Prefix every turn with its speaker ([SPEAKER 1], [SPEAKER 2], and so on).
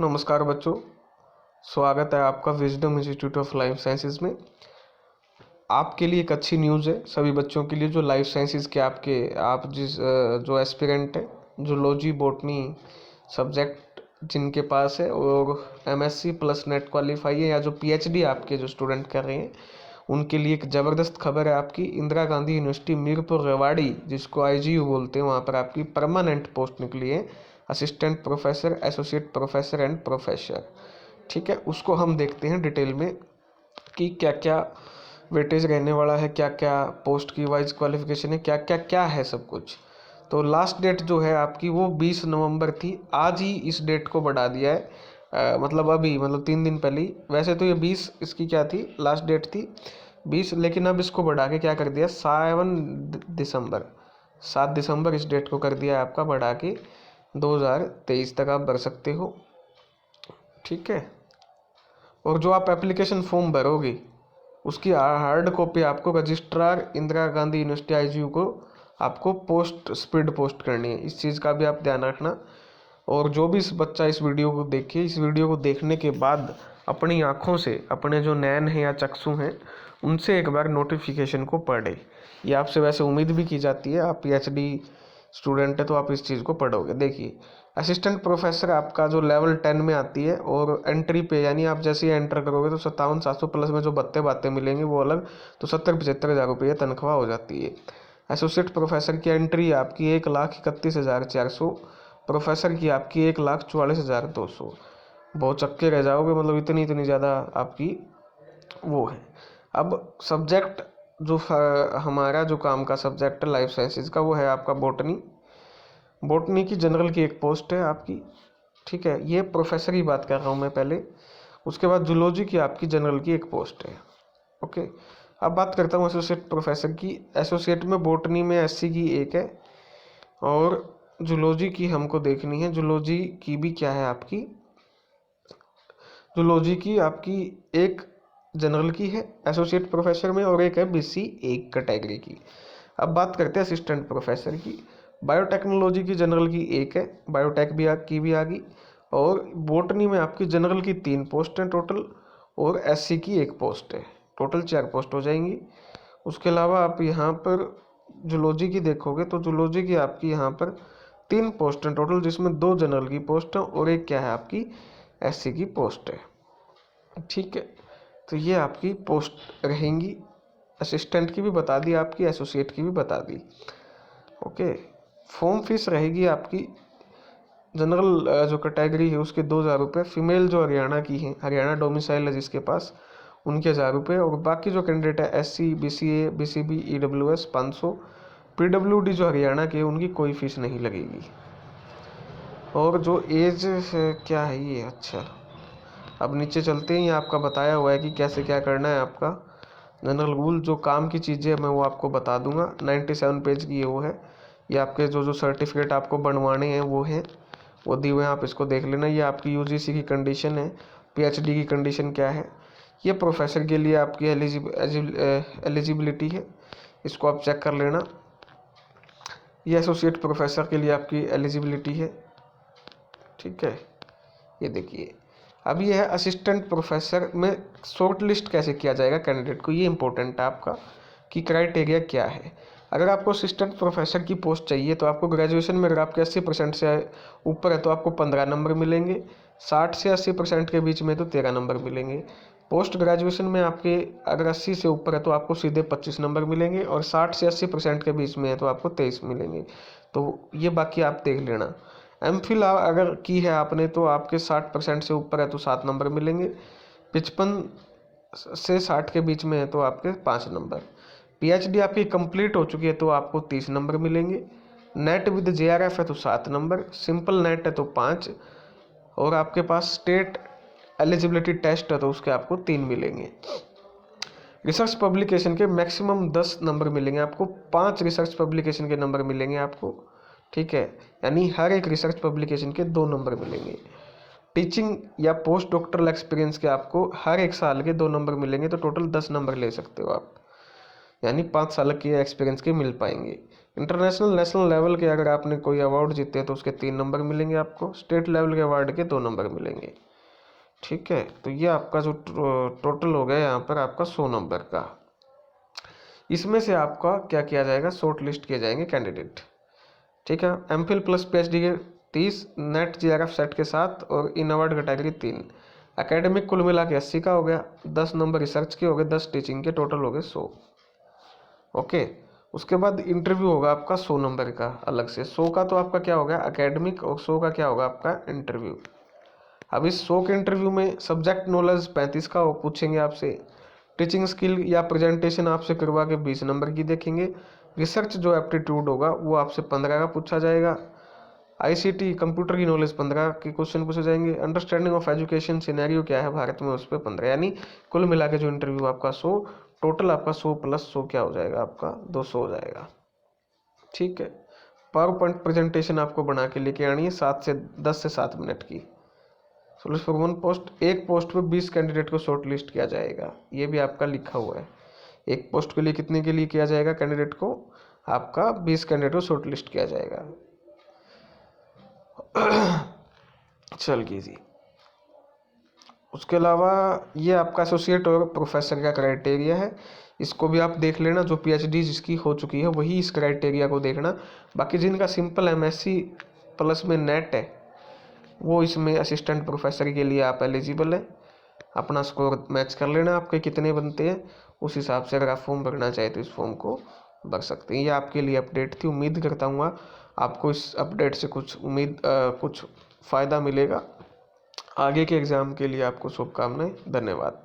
[SPEAKER 1] नमस्कार बच्चों, स्वागत है आपका wisdom institute of life sciences में। आपके लिए एक अच्छी न्यूज़ है सभी बच्चों के लिए जो लाइफ साइंसेज के आप जिस जो एस्पिरेंट है जूलॉजी बॉटनी सब्जेक्ट जिनके पास है और एमएससी प्लस नेट क्वालिफाई है या जो पीएचडी आपके जो स्टूडेंट कर रहे हैं उनके लिए एक ज़बरदस्त खबर है। आपकी इंदिरा गांधी यूनिवर्सिटी मीरपुर रेवाड़ी जिसको आईजीयू बोलते हैं वहाँ पर आपकी परमानेंट पोस्ट निकली है, assistant professor, associate professor and professor. ठीक है, उसको हम देखते हैं डिटेल में कि क्या क्या वेटेज रहने वाला है, क्या क्या पोस्ट की वाइज क्वालिफिकेशन है, क्या क्या क्या है सब कुछ। तो लास्ट डेट जो है आपकी वो 20 नवंबर थी। आज ही इस डेट को बढ़ा दिया है, मतलब अभी मतलब 3 दिन पहले ही। वैसे तो ये 20 इसकी क्या थी, लास्ट डेट थी 20, लेकिन अब इसको बढ़ा के क्या कर दिया 7 दिसंबर इस डेट को कर दिया है आपका बढ़ा के 2023 तक आप भर सकते हो। ठीक है, और जो आप एप्लीकेशन फॉर्म भरोगे उसकी हार्ड कॉपी आपको registrar Indira Gandhi university IGU को आपको पोस्ट स्पीड पोस्ट करनी है। इस चीज़ का भी आप ध्यान रखना। और जो भी इस बच्चा इस वीडियो को देखे, इस वीडियो को देखने के बाद अपनी आँखों से अपने जो नैन हैं या चक्षु हैं उनसे एक बार नोटिफिकेशन को पढ़े। ये आपसे वैसे उम्मीद भी की जाती है, आप पीएचडी स्टूडेंट है तो आप इस चीज़ को पढ़ोगे। देखिए, असिस्टेंट प्रोफेसर आपका जो लेवल 10 में आती है और एंट्री पे यानी आप जैसे ही एंटर करोगे तो 57,700 प्लस में जो बत्ते बातें मिलेंगी वो अलग, तो 70-75 हज़ार रुपये तनख्वाह हो जाती है। एसोसिएट प्रोफेसर की एंट्री आपकी 1,31,400, प्रोफेसर की आपकी 1,44,200। बहुत चक्के रह जाओगे, मतलब इतनी इतनी ज़्यादा आपकी वो है। अब सब्जेक्ट जो हमारा जो काम का सब्जेक्ट है लाइफ साइंसेज का वो है आपका बॉटनी। बॉटनी की जनरल की एक पोस्ट है आपकी। ठीक है, ये प्रोफेसर की बात कर रहा हूँ मैं पहले। उसके बाद जूलॉजी की आपकी जनरल की एक पोस्ट है। ओके, अब बात करता हूँ एसोसिएट प्रोफेसर की। एसोसिएट में बॉटनी में एससी की एक है और जूलॉजी की हमको देखनी है। जूलॉजी की भी क्या है आपकी, जूलॉजी की आपकी एक जनरल की है एसोसिएट प्रोफेसर में और एक है बीसी एक कैटेगरी की। अब बात करते हैं असिस्टेंट प्रोफेसर की। बायोटेक्नोलॉजी की जनरल की एक है, बायोटेक की भी आ गई। और बॉटनी में आपकी जनरल की 3 पोस्ट हैं टोटल और एससी की 1 पोस्ट है, टोटल 4 पोस्ट हो जाएंगी। उसके अलावा आप यहाँ पर जूलॉजी की देखोगे तो जूलॉजी की आपकी यहाँ पर 3 पोस्ट हैं टोटल, जिसमें 2 जनरल की पोस्ट हैं और एक क्या है आपकी एससी की पोस्ट है। ठीक है, तो ये आपकी पोस्ट रहेंगी। असिस्टेंट की भी बता दी आपकी, एसोसिएट की भी बता दी। ओके, फॉर्म फीस रहेगी आपकी जनरल जो कैटेगरी है उसके 2,000 रुपये, फीमेल जो हरियाणा की है, हरियाणा डोमिसाइल है जिसके पास, उनके 1,000 रुपये। और बाकी जो कैंडिडेट है SC, BCA, BCB, EWS 500, PWD जो हरियाणा के उनकी कोई फीस नहीं लगेगी। और जो एज है क्या है ये, अच्छा अब नीचे चलते हैं। ये आपका बताया हुआ है कि कैसे क्या करना है आपका जनरल रूल। जो काम की चीज़ें मैं वो आपको बता दूंगा। 97 पेज की ये वो है। ये आपके जो जो सर्टिफिकेट आपको बनवाने हैं वो हैं, वो दिए हुए हैं, आप इसको देख लेना। ये आपकी यूजीसी की कंडीशन है, पीएचडी की कंडीशन क्या है। ये प्रोफेसर के लिए आपकी एलिजिबिलिटी है, इसको आप चेक कर लेना। ये एसोसिएट प्रोफेसर के लिए आपकी एलिजिबिलिटी है। ठीक है, ये देखिए। अब ये है असिस्टेंट प्रोफेसर में शॉर्ट लिस्ट कैसे किया जाएगा कैंडिडेट को, ये इंपॉर्टेंट है आपका कि क्राइटेरिया क्या है। अगर आपको असिस्टेंट प्रोफेसर की पोस्ट चाहिए तो आपको ग्रेजुएशन में अगर आपके 80% से ऊपर है तो आपको 15 नंबर मिलेंगे, 60 से 80% के बीच में तो 13 नंबर मिलेंगे। पोस्ट ग्रेजुएशन में आपके अगर 80 से ऊपर है तो आपको सीधे 25 नंबर मिलेंगे और 60 से 80% के बीच में है तो आपको 23 मिलेंगे। तो ये बाकी आप देख लेना। एमफिल अगर की है आपने तो आपके 60% से ऊपर है तो 7 नंबर मिलेंगे, 55 से 60 के बीच में है तो आपके 5 नंबर। पीएचडी आपकी कंप्लीट हो चुकी है तो आपको 30 नंबर मिलेंगे। नेट विद जेआरएफ है तो 7 नंबर, सिंपल नेट है तो 5, और आपके पास स्टेट एलिजिबिलिटी टेस्ट है तो उसके आपको 3 मिलेंगे। रिसर्च पब्लिकेशन के मैक्सिमम 10 नंबर मिलेंगे आपको, 5 रिसर्च पब्लिकेशन के नंबर मिलेंगे आपको। ठीक है, यानी हर एक रिसर्च पब्लिकेशन के 2 नंबर मिलेंगे। टीचिंग या पोस्ट डॉक्टरल एक्सपीरियंस के आपको हर एक साल के 2 नंबर मिलेंगे, तो टोटल 10 नंबर ले सकते हो आप, यानी 5 साल के एक्सपीरियंस के मिल पाएंगे। इंटरनेशनल नेशनल लेवल के अगर आपने कोई अवार्ड जीते हैं तो उसके 3 नंबर मिलेंगे आपको, स्टेट लेवल के अवार्ड के 2 नंबर मिलेंगे। ठीक है, तो ये आपका जो टोटल हो गया यहाँ पर आपका 100 नंबर का। इसमें से आपका क्या किया जाएगा, शॉर्ट लिस्ट किए जाएंगे कैंडिडेट। ठीक है, एमफिल प्लस पीएचडी के 30, नेट जीआरएफ सेट के 7 और इन अवार्ड कैटेगरी 3। एकेडमिक कुल मिला के 80 का हो गया, 10 नंबर रिसर्च के हो गए, 10 टीचिंग के, टोटल हो गए 100। ओके, उसके बाद इंटरव्यू होगा आपका 100 नंबर का अलग से। 100 का तो आपका क्या होगा एकेडमिक, और 100 का क्या होगा आपका इंटरव्यू। अब इस 100 के इंटरव्यू में सब्जेक्ट नॉलेज 35 का पूछेंगे आपसे, टीचिंग स्किल या प्रेजेंटेशन आपसे करवा के 20 नंबर की देखेंगे, रिसर्च जो एप्टीट्यूड होगा वो आपसे 15 का पूछा जाएगा, आईसीटी कंप्यूटर की नॉलेज 15 के क्वेश्चन पूछे जाएंगे, अंडरस्टैंडिंग ऑफ एजुकेशन सिनेरियो क्या है भारत में उस पर 15, यानी कुल मिला के जो इंटरव्यू आपका 100, टोटल आपका 100 प्लस 100 क्या हो जाएगा आपका 200 हो जाएगा। ठीक है, पावर पॉइंट प्रेजेंटेशन आपको बना के लेके आनी है 10 से 7 मिनट की। सोलिस फॉर 1 पोस्ट, एक पोस्ट पे 20 कैंडिडेट को शॉर्ट लिस्ट किया जाएगा, ये भी आपका लिखा हुआ है। एक पोस्ट के लिए कितने के लिए किया जाएगा कैंडिडेट को, आपका 20 कैंडिडेट को शॉर्ट लिस्ट किया जाएगा। चल कीजिए, उसके अलावा ये आपका एसोसिएट और प्रोफेसर का क्राइटेरिया है, इसको भी आप देख लेना। जो पीएचडी जिसकी हो चुकी है वही इस क्राइटेरिया को देखना, बाकी जिनका सिंपल एमएससी प्लस में नेट है वो इसमें असिस्टेंट प्रोफेसर के लिए आप एलिजिबल है। अपना स्कोर मैच कर लेना, आपके कितने बनते हैं उस हिसाब से अगर आप फॉर्म भरना चाहे तो इस फॉर्म को भर सकते हैं। ये आपके लिए अपडेट थी, उम्मीद करता हूँ आपको इस अपडेट से कुछ फ़ायदा मिलेगा। आगे के एग्ज़ाम के लिए आपको शुभकामनाएं, धन्यवाद।